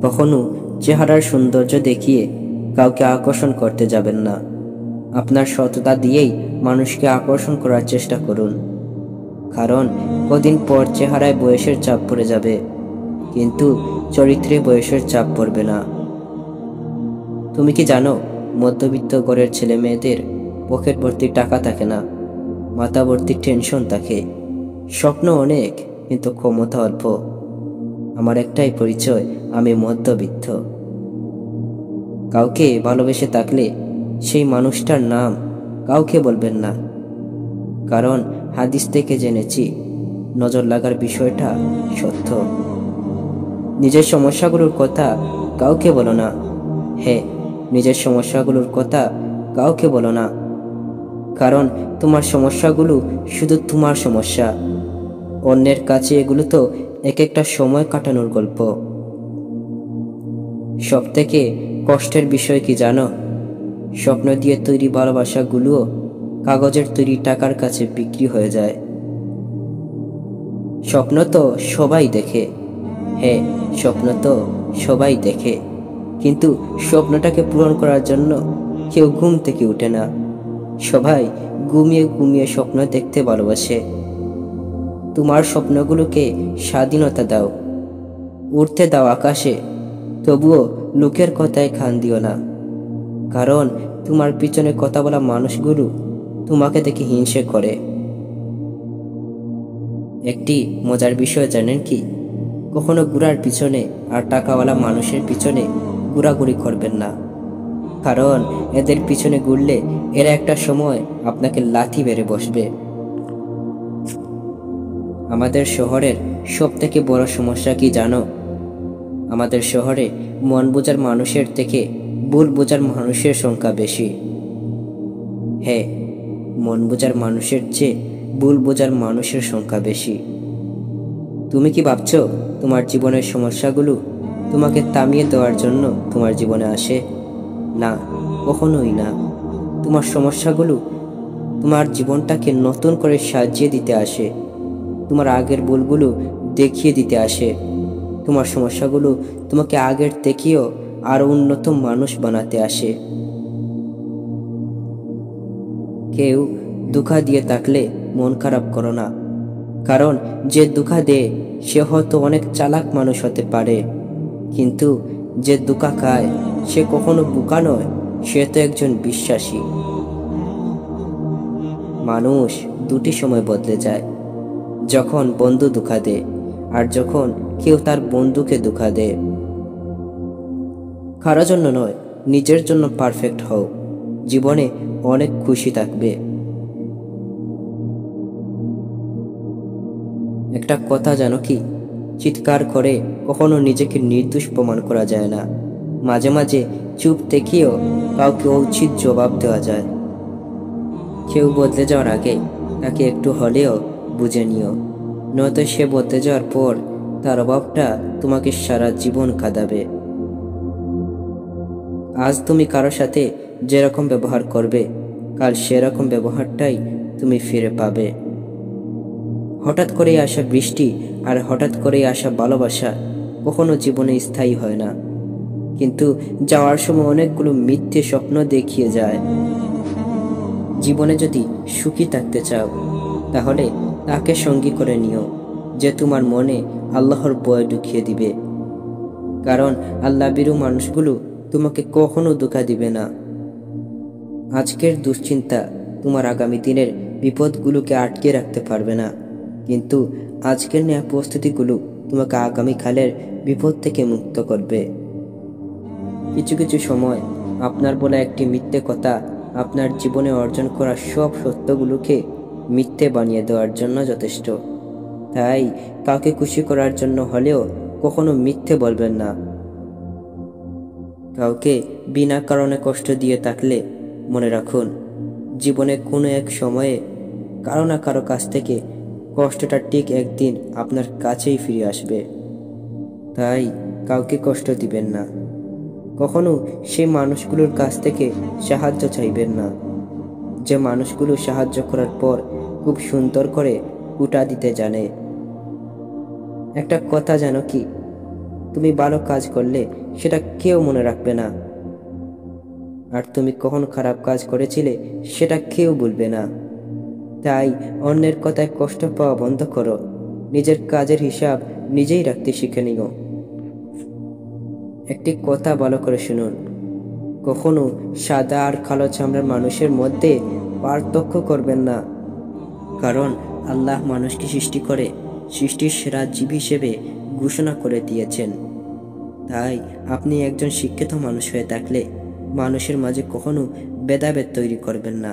কখনো চেহারার সৌন্দর্য দেখিয়ে কাউকে আকর্ষণ করতে যাবেন না। আপনার সততা দিয়েই মানুষকে আকর্ষণ করার চেষ্টা করুন। কারণ কদিন পর চেহারায় বয়সের চাপ পড়ে যাবে, কিন্তু চরিত্রে বয়সের চাপ পড়বে না। তুমি কি জানো, মধ্যবিত্ত ঘরের ছেলে মেয়েদের পকেট ভর্তি টাকা থাকে না, মাথা ভর্তি টেনশন থাকে। স্বপ্ন অনেক, কিন্তু ক্ষমতা অল্প। আমার একটাই পরিচয়, আমি মধ্যবিত্ত। কাউকে ভালোবেসে থাকলে সেই মানুষটার নাম কাউকে বলবেন না। কারণ হাদিস থেকে জেনেছি, নজর লাগার বিষয়টা সত্য। নিজের সমস্যাগুলোর কথা কাউকে বলো না। হ্যাঁ, নিজের সমস্যাগুলোর কথা কাউকে বলো না। কারণ তোমার সমস্যাগুলো শুধু তোমার সমস্যা। অন্যের কাছে এগুলো তো এক একটা সময় কাটানোর গল্প। সব থেকে কষ্টের বিষয় কি জানো? স্বপ্ন দিয়ে তৈরি ভালোবাসাগুলোও কাগজের তৈরি টাকার কাছে বিক্রি হয়ে যায়। স্বপ্ন তো সবাই দেখে। হ্যাঁ, স্বপ্ন তো সবাই দেখে, কিন্তু স্বপ্নটাকে পূরণ করার জন্য কেউ ঘুম থেকে উঠে না। সবাই ঘুমিয়ে ঘুমিয়ে স্বপ্ন দেখতে ভালোবাসে। তোমার স্বপ্নগুলোকে স্বাধীনতা দাও, উড়তে দাও আকাশে। তবুও লোকের কথায় কান দিও না। কারণ তোমার পিছনে কথা বলা মানুষগুলো তোমাকে দেখে হিংসে করে। একটি মজার বিষয় জানেন কি? কখনো ঘোড়ার পিছনে আর টাকাওয়ালা মানুষের পিছনে ঘোরাঘুরি করবেন না। কারণ এদের পিছনে ঘুরলে এরা একটা সময় আপনাকে লাথি মেরে বসবে। আমাদের শহরের সব থেকে বড় সমস্যা কি জানো? আমাদের শহরে মন বোঝার মানুষের থেকে ভুল বোঝার মানুষের সংখ্যা বেশি। হ্যাঁ, মন বোঝার মানুষের চেয়ে ভুল বোঝার মানুষের সংখ্যা বেশি। তুমি কি ভাবছো তোমার জীবনের সমস্যাগুলো তোমাকে থামিয়ে দেওয়ার জন্য তোমার জীবনে আসে? না, কখনোই না। তোমার সমস্যাগুলো তোমার জীবনটাকে নতুন করে সাজিয়ে দিতে আসে। তোমার আগের ভুলগুলো দেখিয়ে দিতে আসে। তোমার সমস্যাগুলো তোমাকে আগের থেকেও আরো উন্নত মানুষ বানাতে আসে। কেউ ধোঁকা দিয়ে থাকলে মন খারাপ করো না। কারণ যে ধোঁকা দেয় সে হয়তো অনেক চালাক মানুষ হতে পারে, কিন্তু যে ধোঁকা খায় সে কখনো বোকা নয়, সে তো একজন বিশ্বাসী মানুষ। দুটি সময় বদলে যায়, যখন বন্ধু ধোঁকা দেয় আর যখন কেউ তার বন্ধুকে ধোঁকা দেয়। কারোর জন্য নয়, নিজের জন্য পারফেক্ট হও। জীবনে অনেক খুশি থাকবে। একটা কথা জানো কি? চিৎকার করে কখনো নিজেকে নির্দোষ প্রমাণ করা যায় না। মাঝে মাঝে চুপ থেকেও কাউকে উচিত জবাব দেওয়া যায়। কেউ বদলে যাওয়ার আগে তাকে একটু হলেও বুঝে নিও, নয়তো সে বদলে যাওয়ার পর তার অভাবটা তোমাকে সারা জীবন কাঁদাবে। আজ তুমি কারো সাথে যেরকম ব্যবহার করবে, কাল সেরকম ব্যবহারটাই তুমি ফিরে পাবে। হঠাৎ করেই আসা বৃষ্টি আর হঠাৎ করেই আসা ভালোবাসা কখনো জীবনে স্থায়ী হয় না, কিন্তু যাওয়ার সময় অনেকগুলো মিথ্যে স্বপ্ন দেখিয়ে যায়। জীবনে যদি সুখী থাকতে চাও, তাহলে তাকে সঙ্গী করে নিও যে তোমার মনে আল্লাহর ভয় ঢুকিয়ে দিবে। কারণ আল্লাহ ভীরু মানুষগুলো তোমাকে কখনো ধোঁকা দিবে না। আজকের দুশ্চিন্তা তোমার আগামী দিনের বিপদগুলোকে আটকে রাখতে পারবে না, কিন্তু আজকের নেওয়া প্রস্তুতিগুলো তোমাকে আগামীকালের বিপদ থেকে মুক্ত করবে। কিছু কিছু সময় আপনার বলা একটি মিথ্যে কথা আপনার জীবনে অর্জন করা সব সত্যগুলোকে মিথ্যে বানিয়ে দেওয়ার জন্য যথেষ্ট। তাই কাউকে খুশি করার জন্য হলেও কখনো মিথ্যে বলবেন না। কাউকে বিনা কারণে কষ্ট দিয়ে থাকলে মনে রাখুন, জীবনে কোনো এক সময়ে কারো না কারো কাছ থেকে কষ্টটা ঠিক একদিন আপনার কাছেই ফিরে আসবে। তাই কাউকে কষ্ট দিবেন না। কখনো সেই মানুষগুলোর কাছ থেকে সাহায্য চাইবেন না, যে মানুষগুলো সাহায্য করার পর খুব সুন্দর করে উটা দিতে জানে। একটা কথা জানো কি? তুমি ভালো কাজ করলে সেটা কেউ মনে রাখবে না, আর তুমি কখন খারাপ কাজ করেছিলে সেটা কেউ বলবে না। তাই অন্যের কথায় কষ্ট পাওয়া বন্ধ করো, নিজের কাজের হিসাব নিজেই রাখতে শিখে নিও। একটি কথা ভালো করে শুনুন, কখনো সাদা আর কালো চামড়ার মানুষের মধ্যে পার্থক্য করবেন না, কারণ আল্লাহ মানুষকে সৃষ্টি করে সৃষ্টির সেরা জীব হিসেবে ঘোষণা করে দিয়েছেন। তাই আপনি একজন শিক্ষিত মানুষ হয়ে থাকলে মানুষের মাঝে কখনো ভেদাভেদ তৈরি করবেন না।